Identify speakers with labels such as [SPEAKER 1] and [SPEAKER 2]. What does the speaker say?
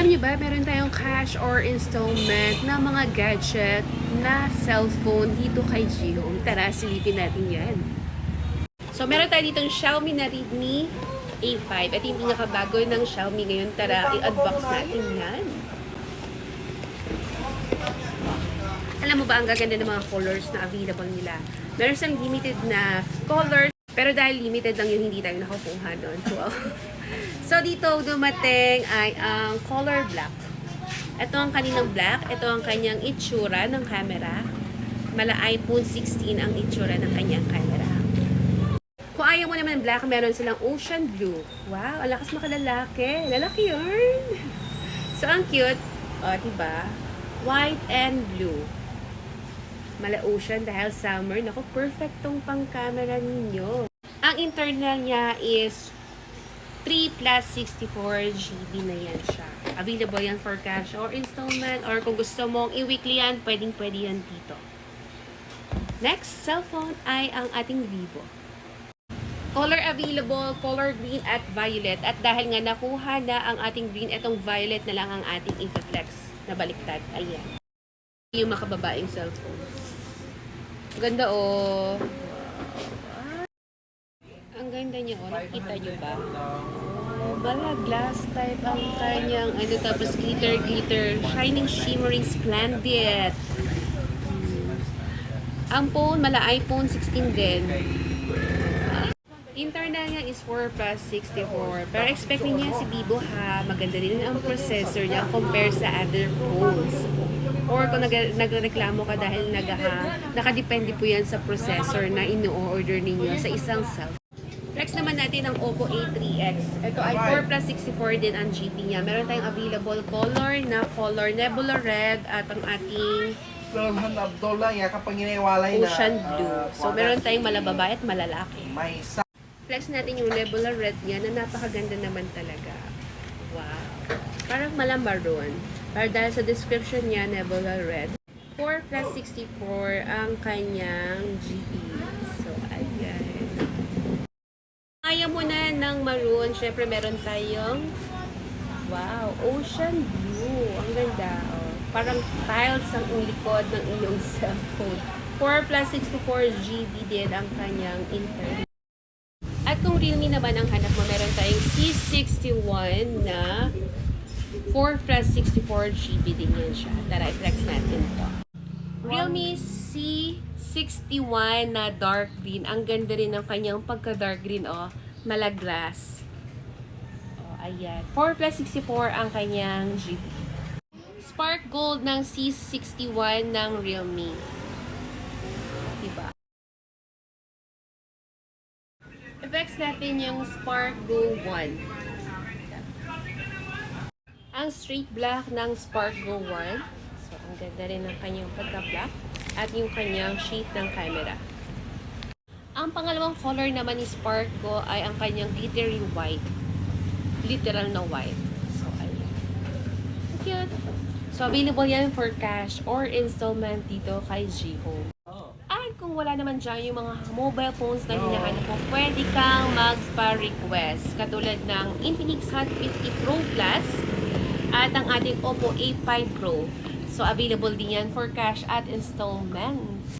[SPEAKER 1] Alam niyo ba, meron tayong cash or installment na mga gadget na cellphone dito kay G-Home. Tara, silipin natin yan. So, meron tayo ditong Xiaomi na Redmi A5. Ito yung pinakabago ng Xiaomi ngayon. Tara, i-unbox natin yan. Alam mo ba, ang gaganda ng mga colors na available nila. Meron siyang limited na colors, pero dahil limited lang yun, hindi tayo nakakuha doon. Wow. So, dito dumating ay ang color black. Ito ang kaninang black. Ito ang kanyang itsura ng camera. Mala iPhone 16 ang itsura ng kanyang camera. Kung ayaw mo naman ng black, meron silang ocean blue. Wow, ang lakas makalalaki. Lalaki yun. So, ang cute. O, diba? White and blue. Mala ocean dahil summer. Naku, perfect tong pang camera ninyo. Ang internal niya is 3 plus 64 GB na yan siya. Available yan for cash or installment, or kung gusto mong i-weekly yan, pwedeng-pwede yan dito. Next cellphone ay ang ating Vivo. Color available, color green at violet. At dahil nga nakuha na ang ating green, itong violet na lang ang ating i-flex na baliktad. Ayan. Yung makababaeng cellphone. Ganda oh. Ang ganda niya oh. Nakita niyo ba? Bala, glass type ang kanyang tapos glitter, shining, shimmering, splendid. Ang phone, mala iPhone 16 din. Internal niya is 4 plus 64. Pero expecting niya si Vivo ha, maganda din ang processor niya compare sa other phones. Or kung nagreklamo ka dahil nakadepende po yan sa processor na ino-order ninyo sa isang cellphone. Next naman natin ang Oppo A3X. Ito ay 4 plus 64 din ang GB niya. Meron tayong available color na color Nebula Red at ang ating Ocean Blue. So meron tayong malababa at malalaki. Flex natin yung Nebula Red niya na napakaganda naman talaga. Wow. Parang malamaroon. Pero dahil sa description niya, Nebula Red. 4 plus 64 ang kanyang GB. So, ayan. Ayaw mo na ng maroon. Siyempre, meron tayong wow, Ocean Blue. Ang ganda. Oh. Parang tiles ang likod ng iyong cellphone. 4 plus 64 GB din ang kanyang internet. At kung Realme naman ang hanap mo, meron tayong C61 na 4 plus 64 GB din yan siya. Tara, i-flex natin to. Realme C61 na dark green. Ang ganda rin ng kanyang pagka-dark green, oh. Malaglas. Oh, ayan. 4 plus 64 ang kanyang GB. Spark Gold ng C61 ng Realme. Diba? I-flex natin yung Spark Go 1. Ang straight black ng Spark Go 1. So, ang ganda rin ng kanyang pagka-black. At yung kanyang shape ng camera. Ang pangalawang color naman ni Spark Go ay ang kanyang glittery white. Literal na white. So, ayan. Cute. So, available yan for cash or installment dito kay G-Home. At kung wala naman dyan yung mga mobile phones na hinahanap mo, pwede kang magpa-request. Katulad ng Infinix Hot 50 Pro Plus at ang ating Oppo A5 Pro. So, available din yan for cash at installment.